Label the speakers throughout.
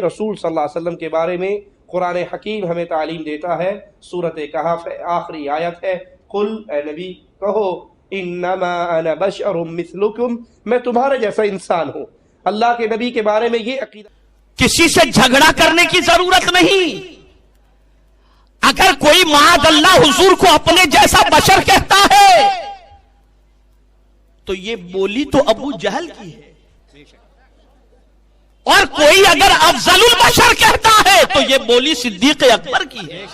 Speaker 1: رسول صلی اللہ علیہ وسلم کے بارے میں قرآن حکیم ہمیں تعلیم دیتا ہے. سورۃ کہف آخری آیت ہے. قل اے نبی کہو انما انا بشر مثلکم، میں تمہارے جیسا انسان ہوں. اللہ کے نبی کے بارے میں یہ عقیدہ،
Speaker 2: کسی سے جھگڑا کرنے کی ضرورت نہیں. اگر کوئی معاذ اللہ حضور کو اپنے جیسا بشر کہتا ہے تو یہ بولی تو ابو جہل کی ہے، اور کوئی اگر افضل البشر کہتا ہے تو یہ بولی صدیق اکبر کی ہے.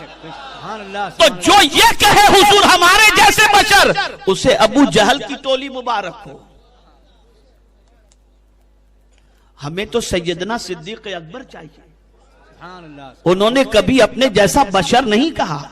Speaker 2: تو جو یہ کہے حضور ہمارے جیسے بشر، اسے ابو جہل کی ٹولی مبارک ہو. ہمیں تو سیدنا صدیق اکبر چاہیے. انہوں نے کبھی اپنے جیسا بشر نہیں کہا.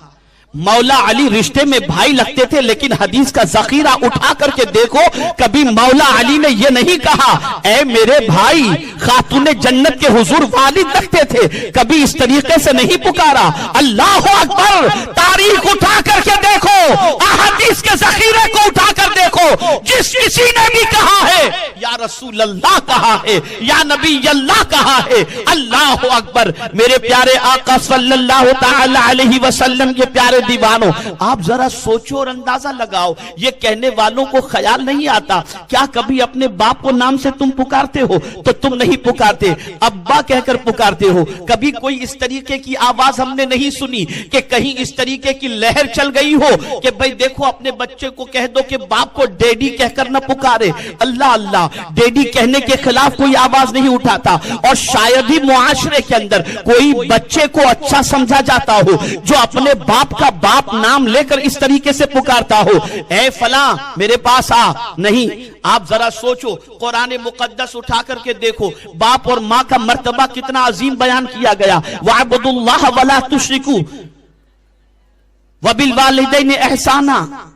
Speaker 2: مولا علی رشتے میں بھائی لگتے تھے، لیکن حدیث کا ذخیرہ اٹھا کر کے دیکھو، کبھی مولا علی نے یہ نہیں کہا اے میرے بھائی. خاتون جنت کے حضور والد لگتے تھے، کبھی اس طریقے سے نہیں پکارا. اللہ اکبر. تاریخ اٹھا کر کے دیکھو، احادیث کے ذخیرے کو اٹھا کر دیکھو، جس کسی نے بھی کہا ہے یا رسول اللہ کہا ہے، یا نبی اللہ کہا ہے. اللہ اکبر. میرے پیارے آقا صلی اللہ تعالی علیہ وسلم کے پیارے دیوانوں، آپ ذرا سوچو اور اندازہ لگاؤ. یہ کہنے والوں کو خیال نہیں آتا کیا کبھی اپنے باپ کو نام سے تم پکارتے ہو؟ تو تم نہیں پکارتے، ابا کہہ کر پکارتے ہو. کبھی کوئی اس طریقے کی آواز ہم نے نہیں سنی کہ کہیں اس طریقے کی لہر چل گئی ہو کہ بھئی دیکھو اپنے بچے کو کہہ دو کہ باپ کو ڈیڈی کہہ کر نہ پکارے. اللہ اللہ. ڈیڈی کہنے کے خلاف کوئی آواز نہیں اٹھاتا. اور شاید ہی معاشرے کے اندر کوئی بچے کو اچھا سمجھا جاتا ہو جو اپنے باپ کا باپ نام لے کر اس طریقے سے پکارتا ہو، اے فلاں میرے پاس آ. نہیں. آپ ذرا سوچو، قرآن مقدس اٹھا کر کے دیکھو، باپ اور ماں کا مرتبہ کتنا عظیم بیان کیا گیا. وَاعْبُدُوا اللَّهَ وَلَا تُشْرِكُوا وَبِالْوَالِدَيْنِ إِحْسَانًا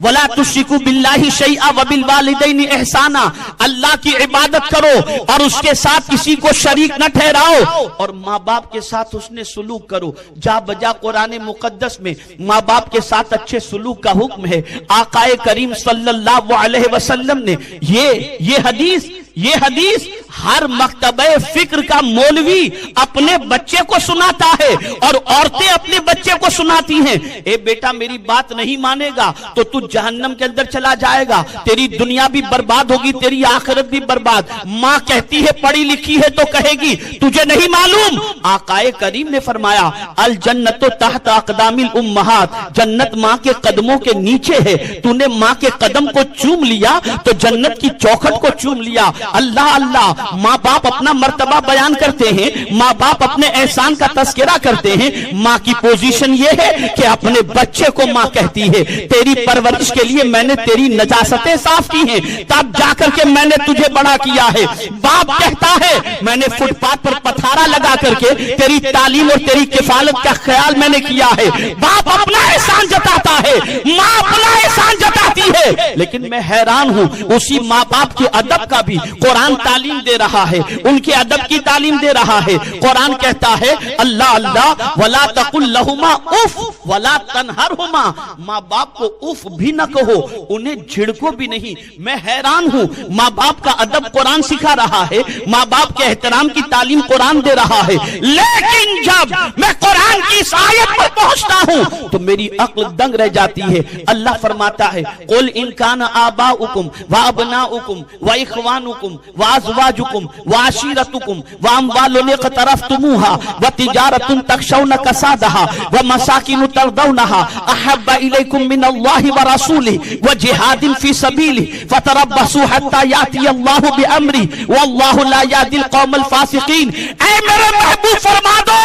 Speaker 2: وَلَا تُشْرِكُوا بِاللَّهِ شَيْئًا وَبِالْوَالِدَيْنِ إِحْسَانًا. اللہ کی عبادت کرو اور اس کے ساتھ کسی کو شریک نہ ٹھہراؤ، اور ماں باپ کے ساتھ حسن سلوک کرو. جا بجا قرآن مقدس میں ماں باپ کے ساتھ اچھے سلوک کا حکم ہے. آقا کریم صلی اللہ علیہ وسلم نے یہ حدیث ہر مکتبہ فکر کا مولوی اپنے بچے کو سناتا ہے، اور عورتیں اپنے بچے کو سناتی ہیں. اے بیٹا میری بات نہیں مانے گا تو تو جہنم کے اندر چلا جائے گا، تیری دنیا بھی برباد ہوگی، تیری آخرت بھی برباد. ماں کہتی ہے پڑھی لکھی ہے تو کہے گی تجھے نہیں معلوم. آقا کریم نے فرمایا الجنت تحت اقدام الامہات، جنت ماں کے قدموں کے نیچے ہے. تو نے ماں کے قدم کو چوم لیا تو جنت کی چوکھٹ کو چوم لیا. اللہ اللہ. ماں باپ اپنا مرتبہ بیان کرتے ہیں، ماں باپ اپنے احسان کا تذکرہ کرتے ہیں. ماں کی پوزیشن یہ ہے کہ اپنے بچے کو ماں کہتی ہے. تیری پرورش کے لیے میں نے تیری نجاستیں صاف کی ہیں، تب جا کر کے میں نے تجھے بڑا کیا ہے. باپ کہتا ہے میں نے فٹ پاتھ پر پتھارا لگا کر کے تیری تعلیم اور تیری کفالت کا خیال میں نے کیا ہے. باپ اپنا احسان جتاتا ہے، ماں اپنا احسان جتاتی ہے. لیکن میں حیران ہوں، اسی ماں باپ کے ادب کا بھی قرآن تعلیم دے رہا ہے، ان کے ادب کی تعلیم دے رہا ہے. قرآن کہتا ہے اللہ اللہ وَلَا تَقُلْ لَهُمَا اُفْ وَلَا تَنْهَرْهُمَا. ماں باپ کو اف بھی نہ کہو، انہیں جھڑکو بھی نہیں. میں حیران ہوں، ماں باپ کا ادب قرآن سکھا رہا ہے، ماں باپ کے احترام کی تعلیم قرآن دے رہا ہے. لیکن جب میں قرآن کی اس آیت پر پہنچتا ہوں تو میری عقل دنگ رہ جاتی ہے. اللہ فرماتا ہے قُلْ إِنْ كَانَ آبَاؤُكُمْ وَأَبْنَاؤُكُمْ وَإِخْوَانُكُمْ وَأَزْوَاجُكُمْ وَعَشِيرَتُكُمْ وَأَمْوَالٌ اقْتَرَفْتُمُوهَا وَتِجَارَةٌ تَخْشَوْنَ كَسَادَهَا وَمَسَاكِنُ تَرْضَوْنَهَا أَحَبَّ إِلَيْكُمْ مِنَ اللَّهِ وَرَسُولِهِ وَجِهَادٍ فِي سَبِيلِهِ فَتَرَبَّصُوا حَتَّى يَأْتِيَ اللَّهُ بِأَمْرِهِ وَاللَّهُ لَا يَهْدِي الْقَوْمَ الْفَاسِقِينَ. اے میرے محبوب فرما دو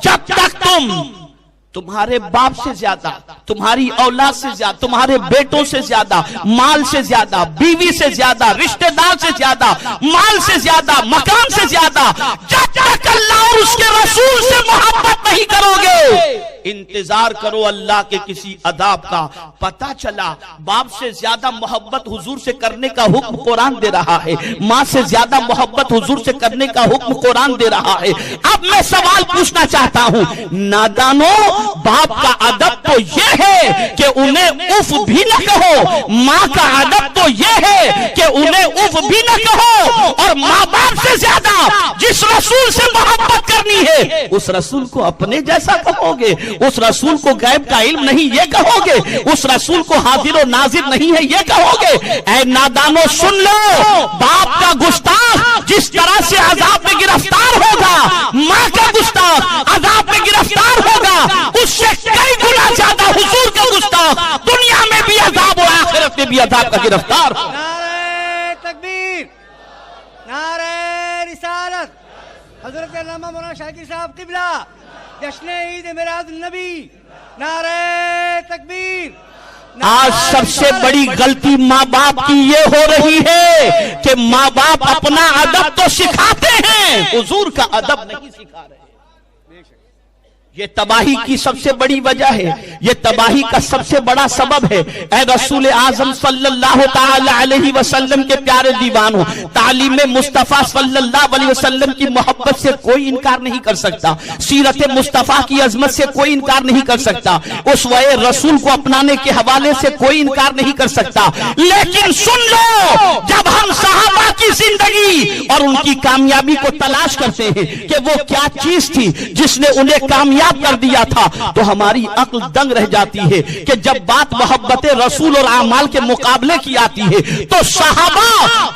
Speaker 2: جب تک تمہارے باپ سے زیادہ، تمہاری اولاد سے زیادہ، تمہارے بیٹوں سے زیادہ، مال سے زیادہ، بیوی سے زیادہ، رشتہ دار سے زیادہ، مال سے زیادہ، مکان سے زیادہ، جب تک اللہ اور اس کے رسول سے محبت نہیں کرو گے انتظار کرو اللہ کے کسی عذاب کا. پتہ چلا باپ سے زیادہ محبت حضور سے کرنے کا حکم قرآن دے رہا ہے، ماں سے زیادہ محبت حضور سے کرنے کا حکم قرآن دے رہا ہے. اب میں سوال پوچھنا چاہتا ہوں نادانوں، باپ کا ادب تو یہ ہے کہ انہیں اف بھی نہ کہو، ماں کا ادب تو یہ ہے کہ انہیں اف بھی نہ کہو، اور اور ماں باپ سے زیادہ جس رسول سے محبت کرنی ہے اس رسول کو اپنے جیسا کہو گے، اس رسول کو غیب کا علم نہیں یہ کہو گے، اس رسول کو حاضر و ناظر نہیں ہے یہ کہو گے؟ اے نادانو سن لو، باپ کا گستاخ جس طرح سے عذاب میں گرفتار ہوگا، ماں کا گستاخ عذاب میں گرفتار ہوگا، اس سے کئی گنا زیادہ حضور کا گستاخ دنیا میں بھی عذاب اور آخرت میں بھی عذاب کا گرفتار ہو۔
Speaker 3: نعرہ تکبیر، نعرہ رسالت، حضرت علامہ مولانا شاکر صاحب قبلہ، جشن عید میلاد النبی، نعرہ تکبیر۔
Speaker 2: آج سب سے بڑی غلطی ماں باپ کی یہ ہو رہی ہے کہ ماں باپ اپنا ادب تو سکھاتے ہیں، حضور کا ادب نہیں سکھا رہے۔ یہ تباہی کی سب سے بڑی وجہ ہے، یہ تباہی کا سب سے بڑا سبب ہے۔ اے رسول اعظم صلی اللہ تعالی علیہ وسلم کے پیارے دیوانوں، تعلیم مصطفیٰ صلی اللہ علیہ وسلم کی محبت سے کوئی انکار نہیں کر سکتا، سیرت مصطفیٰ کی عظمت سے کوئی انکار نہیں کر سکتا، اسوہ رسول کو اپنانے کے حوالے سے کوئی انکار نہیں کر سکتا۔ لیکن سن لو، جب ہم صحابہ کی زندگی اور ان کی کامیابی کو تلاش کرتے ہیں کہ وہ کیا چیز تھی جس نے انہیں کامیاب کر دیا تھا، تو ہماری عقل دنگ رہ جاتی ہے کہ جب بات محبت رسول اور اعمال کے مقابلے کی آتی ہے تو صحابہ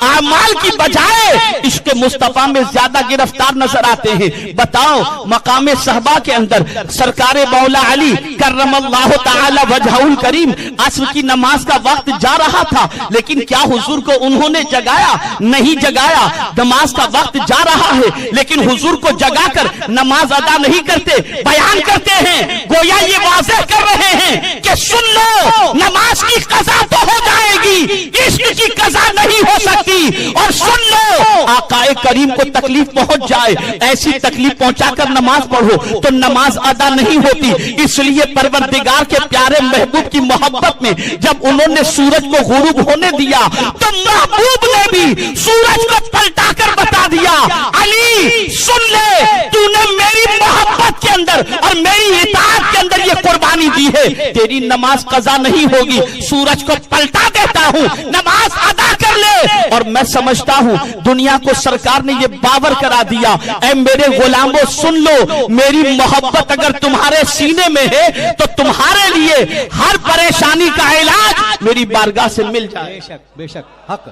Speaker 2: اعمال کی بجائے عشق مصطفیٰ میں زیادہ گرفتار نظر آتے ہیں۔ بتاؤ، مقام صحبہ کے اندر سرکار مولا علی کرم اللہ تعالی وجہہ الکریم عصر کی نماز کا وقت جا رہا تھا، لیکن کیا حضور کو انہوں نے جگایا؟ نہیں جگایا۔ نماز کا وقت جا رہا ہے لیکن حضور کو جگا کر نماز ادا نہیں کرتے، بیان کرتے ہیں، گویا یہ واضح کر رہے ہیں کہ سن لو، نماز کی قضا تو ہو جائے گی، عشق کی قضا نہیں ہو سکتی۔ اور سن لو، آقا کریم کو تکلیف پہنچ جائے، ایسی تکلیف پہنچا کر نماز پڑھو تو نماز ادا نہیں ہوتی۔ اس لیے پروردگار کے پیارے محبوب کی محبت میں جب انہوں نے سورج کو غروب ہونے دیا تو محبوب نے بھی سورج کو پلٹا کر بتا دیا، علی سن لے، تو نے میری محبت کے اندر اور میری اطاعت کے اندر یہ قربانی دی ہے، تیری نماز قضا نہیں ہوگی، سورج کو پلٹا دیتا ہوں، نماز ادا کر لے۔ اور میں سمجھتا ہوں دنیا کو سرکار نے یہ باور کرا دیا، اے میرے غلاموں سن لو، میری محبت اگر تمہارے سینے میں ہے تو تمہارے لیے ہر پریشانی کا علاج میری بارگاہ سے مل جائے۔
Speaker 3: بے شک، بے شک، حق۔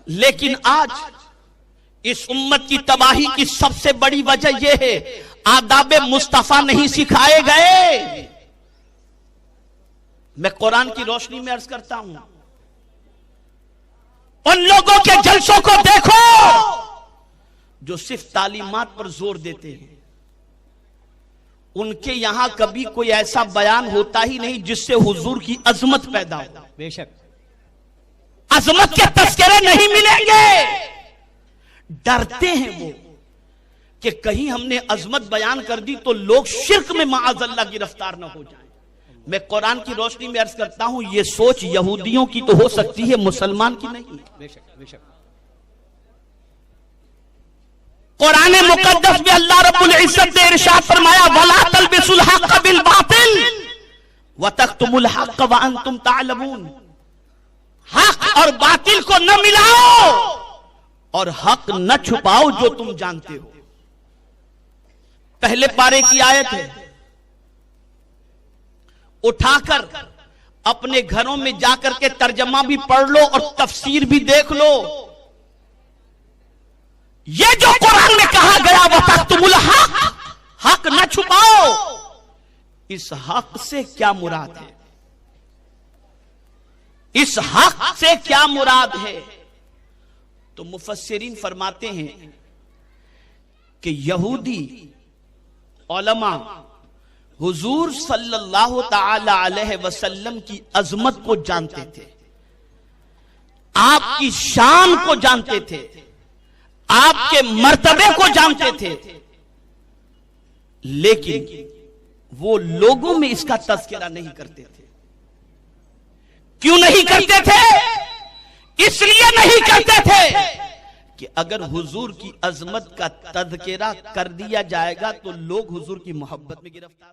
Speaker 2: لیکن آج اس امت کی تباہی کی سب سے بڑی وجہ یہ ہے، آداب مصطفیٰ نہیں سکھائے گئے۔ میں قرآن کی روشنی میں عرض کرتا ہوں، ان لوگوں کے جلسوں کو دیکھو جو صرف تعلیمات پر زور دیتے ہیں، ان کے یہاں کبھی کوئی ایسا بیان ہوتا ہی نہیں جس سے حضور کی عظمت پیدا ہو۔
Speaker 3: بے شک،
Speaker 2: عظمت کے تذکرے نہیں ملیں گے۔ ڈرتے ہیں وہ کہ کہیں ہم نے عظمت بیان کر دی تو لوگ شرک میں معاذ اللہ گرفتار نہ ہو جائیں۔ میں قرآن کی روشنی میں عرض کرتا ہوں، یہ سوچ یہودیوں کی تو ہو سکتی ہے، مسلمان کی نہیں۔
Speaker 3: بے شک، بے شک۔
Speaker 2: قرآن مقدس میں اللہ رب العزت نے ارشاد فرمایا، وَلَا تَلْبِسُوا الْحَقَّ بِالْبَاطِلِ وَتَكْتُمُوا الْحَقَّ وَأَنْتُمْ تَعْلَمُونَ۔ حق اور باطل کو نہ ملاؤ اور حق نہ چھپاؤ جو تم جانتے ہو۔ پہلے پارے کی آیت ہے، اٹھا کر اپنے گھروں میں جا کر کے ترجمہ بھی پڑھ لو اور تفسیر بھی دیکھ لو۔ یہ جو قرآن میں کہا گیا وَتَكْتُمُوا الْحَقَّ، حق نہ چھپاؤ، اس حق سے کیا مراد ہے؟ اس حق سے کیا مراد ہے؟ تو مفسرین فرماتے ہیں کہ یہودی علماء حضور صلی اللہ تعالی علیہ وسلم کی عظمت کو جانتے تھے، آپ کی شان کو جانتے تھے، آپ کے مرتبے کو جانتے تھے، لیکن وہ لوگوں میں اس کا تذکرہ نہیں کرتے تھے۔ کیوں نہیں کرتے تھے؟ اس لیے نہیں کرتے تھے کہ اگر حضور کی عظمت کا تذکرہ کر دیا جائے گا تو لوگ حضور کی محبت میں گرفتار